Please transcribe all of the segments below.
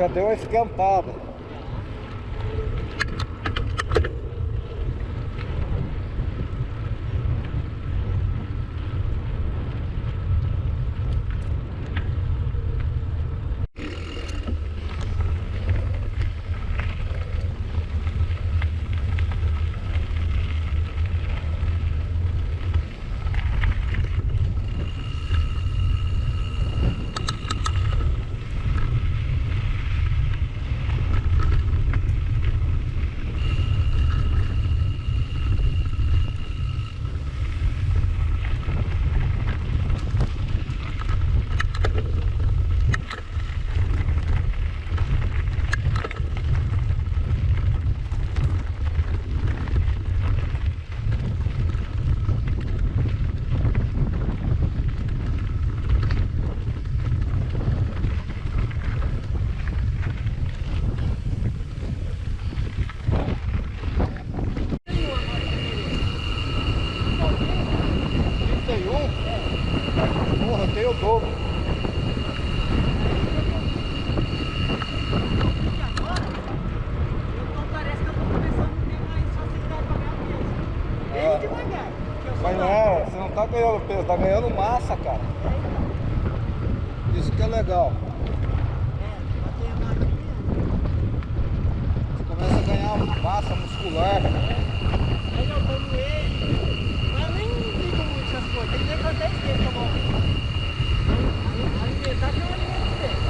já deu uma esquentada. Porra, tem o dobro. Parece que eu tô começando a ter mais facilidade pra ganhar peso. Bem devagar. Mas não, você não tá ganhando peso, tá ganhando massa, cara. Isso que é legal. Você começa a ganhar massa muscular. Aí eu como ele, mas nem ligo muito essas coisas. Tem que ver quanto é que eu vou. Alimentar que é um alimento dele.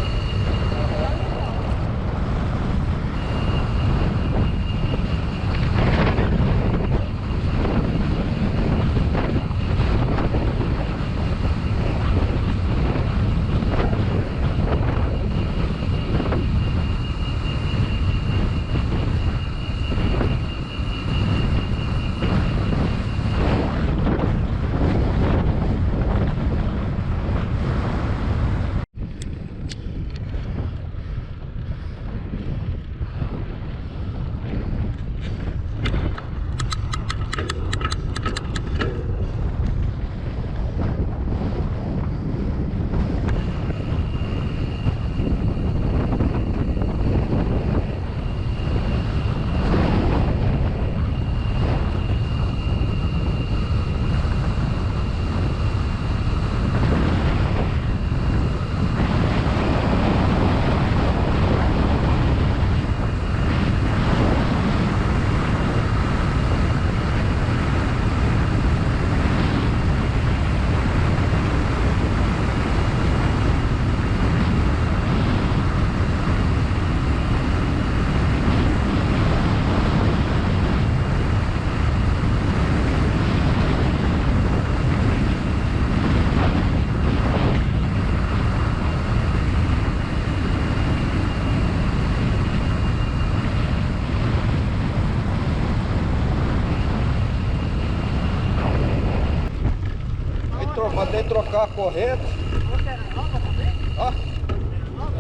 Mandei trocar a corrente. Você era nova também? Ah,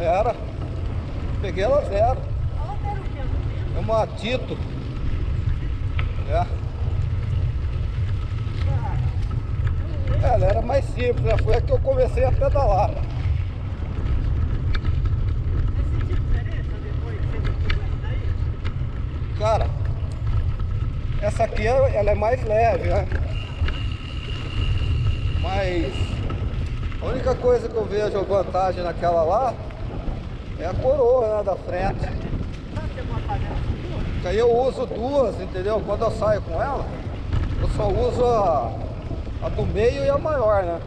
era. Peguei ela zero. A outra era o quê? É uma Tito. É. Ela era mais simples, né? Foi a que eu comecei a pedalar. Você sentiu diferença depois que você pegou essa daí? Cara, essa aqui ela é mais leve, né? Mas a única coisa que eu vejo vantagem naquela lá é a coroa, né, da frente. Sabe o que eu vou fazer essa duas? Porque aí eu uso duas, entendeu? Quando eu saio com ela, eu só uso a do meio e a maior, né?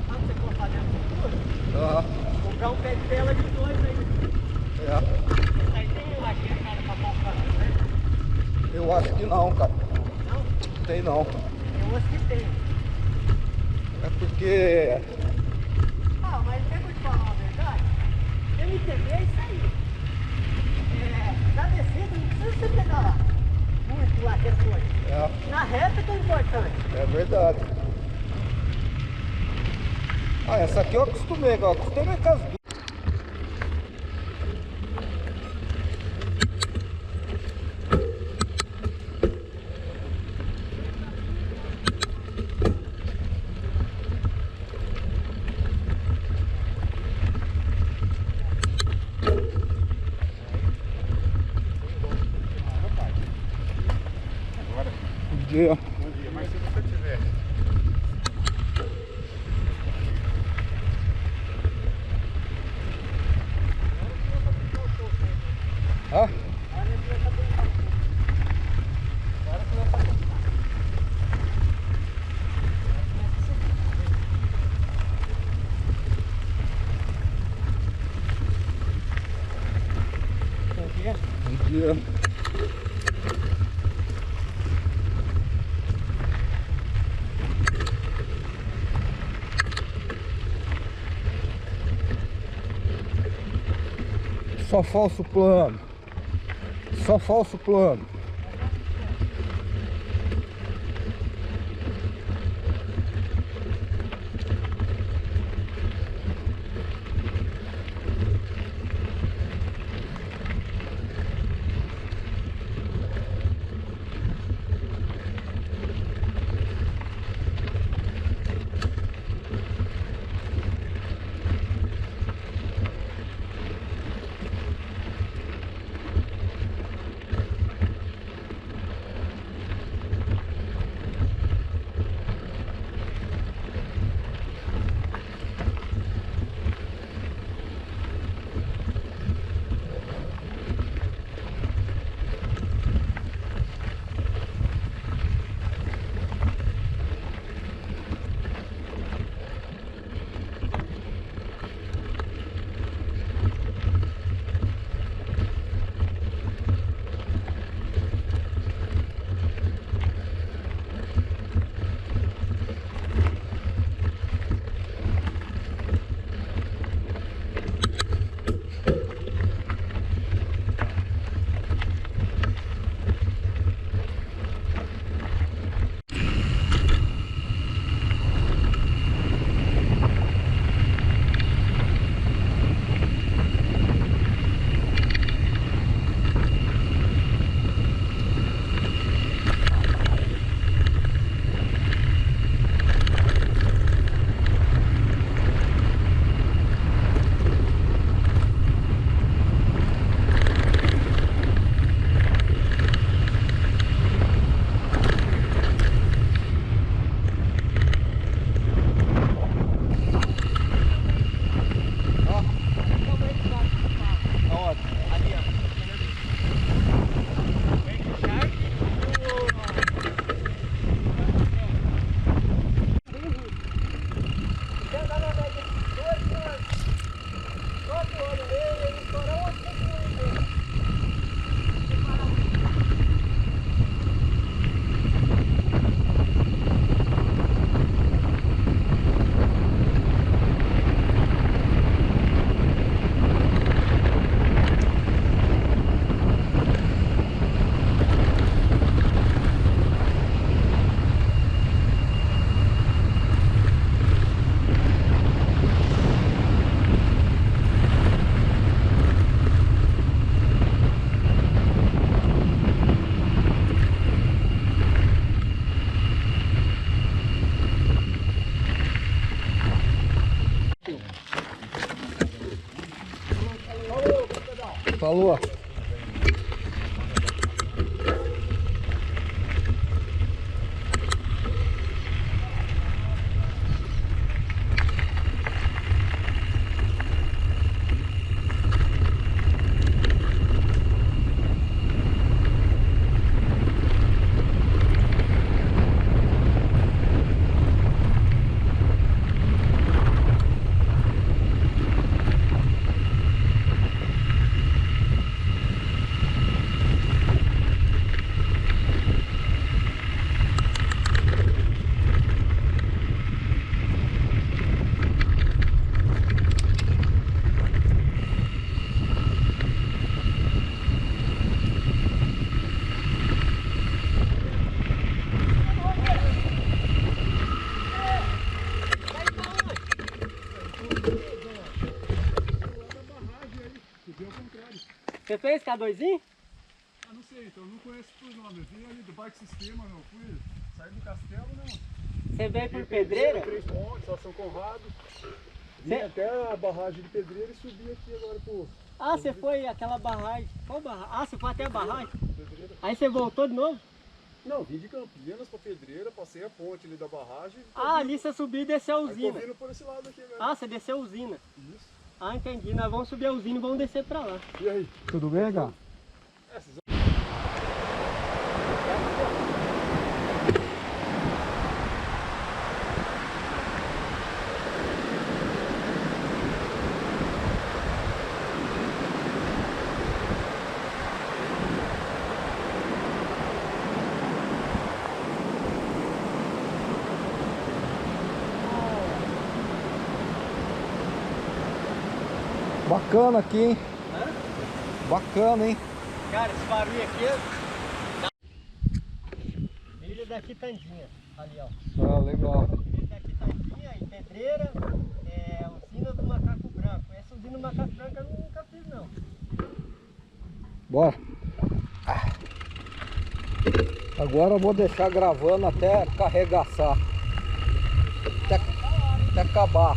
Sabe o que eu vou fazer essa duas? Aham. Comprar um pé de tela de dois aí. É. Aí tem aquele cara pra comprar, né? Eu acho que não, cara. Não? Tem não. Tem umas que tem. É porque... Ah, mas eu vou te falar uma verdade. MTB é isso aí. Na descida não precisa você pedalar muito lá, que é coisa. É, Na reta que é importante. é verdade. Ah, essa aqui eu acostumei, eu acostumei com as duas. dia. Bom dia, mas se você tiver. Ah? Bom dia. Só falso plano. Só falso plano. Falou. Você fez K2? Ah, não sei, então eu não conheço por nome. Eu vim ali do Bike Sistema, não. Fui sair do castelo, não. Você veio por Pedreira? Três pontos, São Conrado. Vim até a barragem de Pedreira e subi aqui agora pro... Ah, você foi aquela barragem. Qual barragem? Ah, você foi até a barragem? Pedreira. Aí você voltou de novo? Não, vim de Campinas pra Pedreira, passei a ponte ali da barragem. Ah, ali você subiu e desceu a Aí tô usina. vindo por esse lado aqui mesmo. Ah, você desceu a usina. Isso. Ah, entendi. Nós vamos subir a usina e vamos descer pra lá. E aí? Tudo bem, cara? Vocês... Bacana aqui, hein? Hã? Bacana, hein? Cara, esse barulho aqui é... Ilha da Quitandinha, ali ó. Ah, legal. Ilha da Quitandinha e Pedreira, usina do Macaco Branco. Essa usina do Macaco Branco eu nunca fiz não. Bora. Agora eu vou deixar gravando até carregaçar. Até acabar.